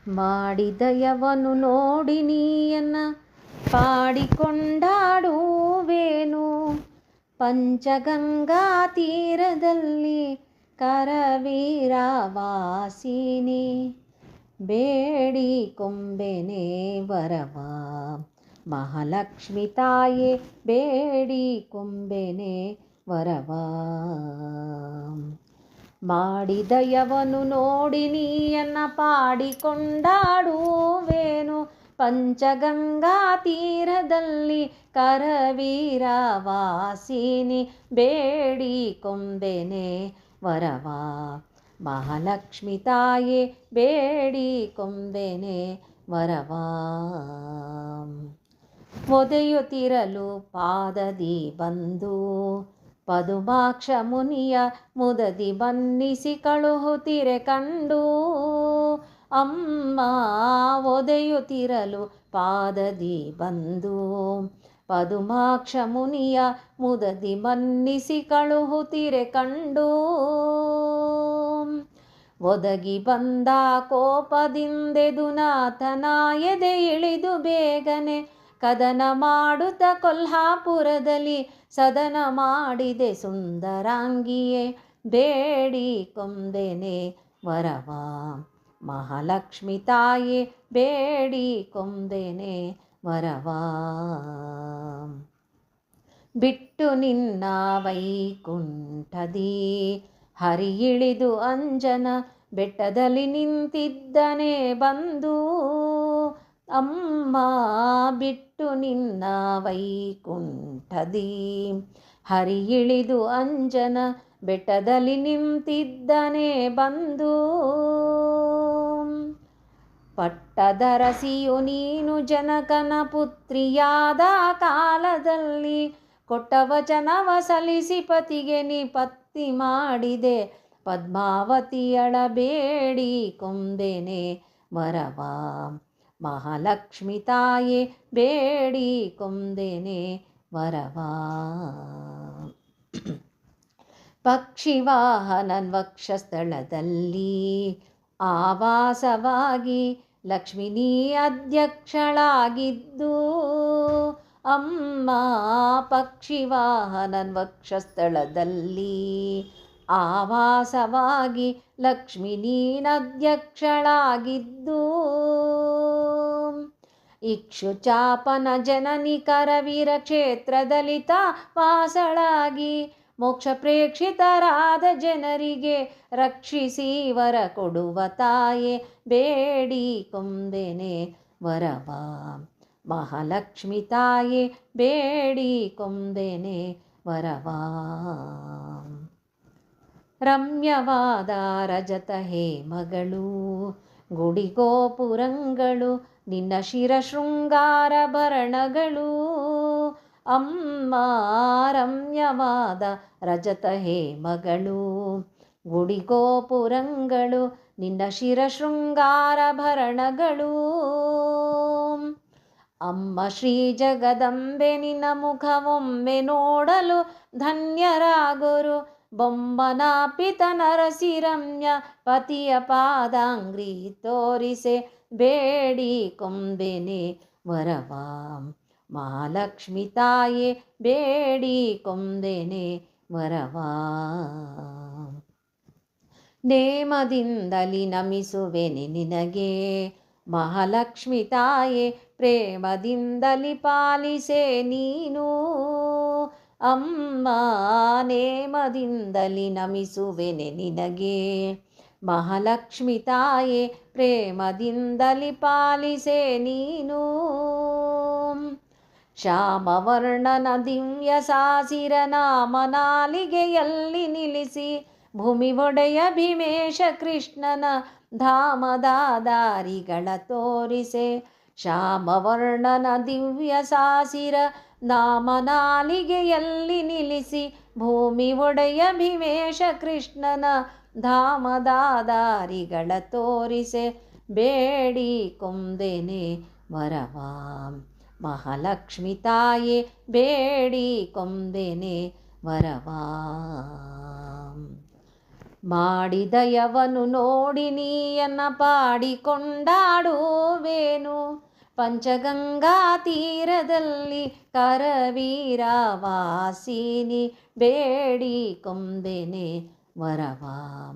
ಮಾಡಿದಯವನು ನೋಡಿ ನೀಯನ್ನ ಪಾಡಿಕೊಂಡಾಡುವೇನು. ಪಂಚಗಂಗಾ ತೀರದಲ್ಲಿ ಕರವೀರವಾಸಿನಿ, ಬೇಡಿ ಕೊಂಬೆನೆ ವರವ. ಮಹಾಲಕ್ಷ್ಮಿ ತಾಯೇ ಬೇಡಿ ಕೊಂಬೆನೆ ವರವ. ಮಾಡಿದಯವನು ನೋಡಿ ನೀಯನ್ನ ಪಾಡಿಕೊಂಡಾಡುವೇನು. ಪಂಚಗಂಗಾ ತೀರದಲ್ಲಿ ಕರವೀರವಾಸಿನಿ, ಬೇಡಿ ಕೊಂಬೆನೆ ವರವ. ಮಹಾಲಕ್ಷ್ಮಿ ತಾಯೇ ಬೇಡಿ ಕೊಂಬೆನೆ ವರವ. ಒದೆಯುತ್ತಿರಲು ಪಾದದಿ ಬಂದು ಪದುಮಾಕ್ಷ ಮುನಿಯ ಮುದದಿ ಬನ್ನಿಸಿ ಕಳುಹುತ್ತಿರೆ ಕಂಡು. ಅಮ್ಮ ಒದೆಯುತ್ತಿರಲು ಪಾದದಿ ಬಂದು ಪದುಮಾಕ್ಷ ಮುನಿಯ ಮುದದಿ ಬನ್ನಿಸಿ ಕಳುಹುತ್ತಿರೆ ಕಂಡು. ಒದಗಿ ಬಂದ ಕೋಪದಿಂದೆದು ನಾಥನ ಎದೆ ಇಳಿದು ಬೇಗನೆ ಕದನ ಮಾಡುತ್ತ ಕೊಲ್ಹಾಪುರದಲ್ಲಿ ಸದನ ಮಾಡಿದೆ ಸುಂದರಾಂಗಿಯೇ, ಬೇಡಿ ಕೊಂಬೆನೆ ವರವ. ಮಹಾಲಕ್ಷ್ಮಿ ತಾಯೇ ಬೇಡಿ ಕೊಂಬೆನೆ ವರವ. ಬಿಟ್ಟು ನಿನ್ನ ವೈಕುಂಠದಿ ಹರಿ ಇಳಿದು ಅಂಜನ ಬೆಟ್ಟದಲ್ಲಿ ನಿಂತಿದ್ದನೆ ಬಂದು. ಅಮ್ಮ ಬಿಟ್ಟು ನಿನ್ನ ವೈಕುಂಠದಿ ಹರಿ ಇಳಿದು ಅಂಜನ ಬೆಟ್ಟದಲ್ಲಿ ನಿಂತಿದ್ದನೆ ಬಂದು. ಪಟ್ಟದರಸಿಯು ನೀನು ಜನಕನ ಪುತ್ರಿಯಾದ ಕಾಲದಲ್ಲಿ ಕೊಟ್ಟ ವಚನವ ಸಲ್ಲಿಸಿ ಪತಿಗೆ ನೀ ಪತ್ನಿ ಮಾಡಿದೆ ಪದ್ಮಾವತಿಯಳ, ಬೇಡಿ ಕೊಂಬೆನೆ ವರವ. ಮಹಾಲಕ್ಷ್ಮಿ ತಾಯೇ ಬೇಡಿ ಕೊಂಬೆನೆ ವರವ. ಪಕ್ಷಿವಾಹನನ್ ವಕ್ಷಸ್ಥಳದಲ್ಲಿ ಆವಾಸವಾಗಿ ಲಕ್ಷ್ಮೀ ನೀ ಅಧ್ಯಕ್ಷಳಾಗಿದ್ದು. ಅಮ್ಮ ಪಕ್ಷಿವಾಹನನ್ ವಕ್ಷಸ್ಥಳದಲ್ಲಿ ಆವಾಸವಾಗಿ ಲಕ್ಷ್ಮೀ ನೀನಧ್ಯಕ್ಷಳಾಗಿದ್ದು. ಇಕ್ಷುಚಾಪನ ಜನನಿ ಕರವೀರ ಕ್ಷೇತ್ರದಲ್ಲಿ ತಾ ವಾಸಳಾಗಿ ಮೋಕ್ಷ ಪ್ರೇಕ್ಷಿತರಾದ ಜನರಿಗೆ ರಕ್ಷಿಸಿ ವರ ಕೊಡುವ ತಾಯೇ, ಬೇಡಿ ಕೊಂಬೆನೆ ವರವ. ಮಹಾಲಕ್ಷ್ಮಿ ತಾಯೇ ಬೇಡಿ ಕೊಂಬೆನೆ ವರವ. ರಮ್ಯವಾದ ರಜತ ಹೇಮಗಳು ಗುಡಿಗೋಪುರಂಗಳು ನಿನ್ನ ಶಿರಶೃಂಗಾರ ಭರಣಗಳು. ಅಮ್ಮ ರಮ್ಯವಾದ ರಜತ ಹೇಮಗಳು ಗುಡಿಗೋಪುರಂಗಳು ನಿನ್ನ ಶಿರಶೃಂಗಾರ ಭರಣಗಳು. ಅಮ್ಮ ಶ್ರೀ ಜಗದಂಬೆ ನಿನ್ನ ಮುಖವೊಮ್ಮೆ ನೋಡಲು ಧನ್ಯರಾಗೋರು. ಬೊಮ್ಮನ ಪಿತ ನರಸಿ ರಮ್ಯ ಪತಿಯ ಪಾದಾಂಗ್ರಿ ತೋರಿಸೆ, ಬೇಡಿ ಕೊಂಬೆನೆ ವರವ. ಮಹಾಲಕ್ಷ್ಮಿ ತಾಯೇ ಬೇಡಿ ಕೊಂಬೆನೆ ವರವ. ನೇಮದಿಂದಲಿ ನಮಿಸುವೆನೆ ನಿನಗೆ ಮಹಾಲಕ್ಷ್ಮಿ ತಾಯೇ, ಪ್ರೇಮದಿಂದಲಿ ಪಾಲಿಸೆ ನೀನು. ಅಮ್ಮ ನೇಮದಿಂದಲಿ ನಮಿಸುವೆನೆ ನಿನಗೆ ಮಹಾಲಕ್ಷ್ಮಿ ತಾಯೇ, ಪ್ರೇಮದಿಂದಲಿ ಪಾಲಿಸೆ ನೀನು. ಶ್ಯಾಮವರ್ಣನ ದಿವ್ಯ ಸಾಸಿರ ನಾಮ ನಾಲಿಗೆಯಲ್ಲಿ ನಿಲ್ಲಿಸಿ ಭೂಮಿ ಒಡೆಯ ಭೀಮೇಶ ಕೃಷ್ಣನ ಧಾಮದ ದಾರಿಗಳ ತೋರಿಸೆ. ಶ್ಯಾಮವರ್ಣನ ದಿವ್ಯ ಸಾಸಿರ ನಾಮ ನಾಲಿಗೆಯಲ್ಲಿ ನಿಲ್ಲಿಸಿ ಭೂಮಿ ಒಡೆಯ ಭೀಮೇಶ ಕೃಷ್ಣನ ಧಾಮದ ದಾರಿಗಳ ತೋರಿಸೆ, ಬೇಡಿ ಕೊಂಬೆನೆ ವರವ. ಮಹಾಲಕ್ಷ್ಮಿ ತಾಯೇ ಬೇಡಿ ಕೊಂಬೆನೆ ವರವ. ಮಾಡಿದಯವನು ನೋಡಿ ನೀಯನ್ನ ಪಾಡಿಕೊಂಡಾಡುವೇನು. ಪಂಚಗಂಗಾ ತೀರದಲ್ಲಿ ಕರವೀರ ವಾಸಿನಿ ಬೇಡಿಕೊಂಬೆನೆ ವರವಾ.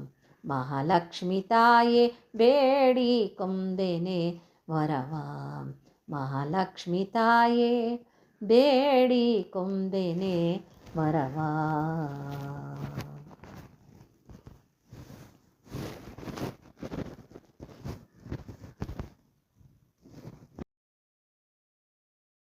ಮಹಾಲಕ್ಷ್ಮಿ ತಾಯೇ ಬೇಡಿಕೊಂಬೆನೆ ವರವಾ. ಮಹಾಲಕ್ಷ್ಮಿ ತಾಯೇ ಬೇಡಿಕೊಂಬೆನೆ ವರವಾ.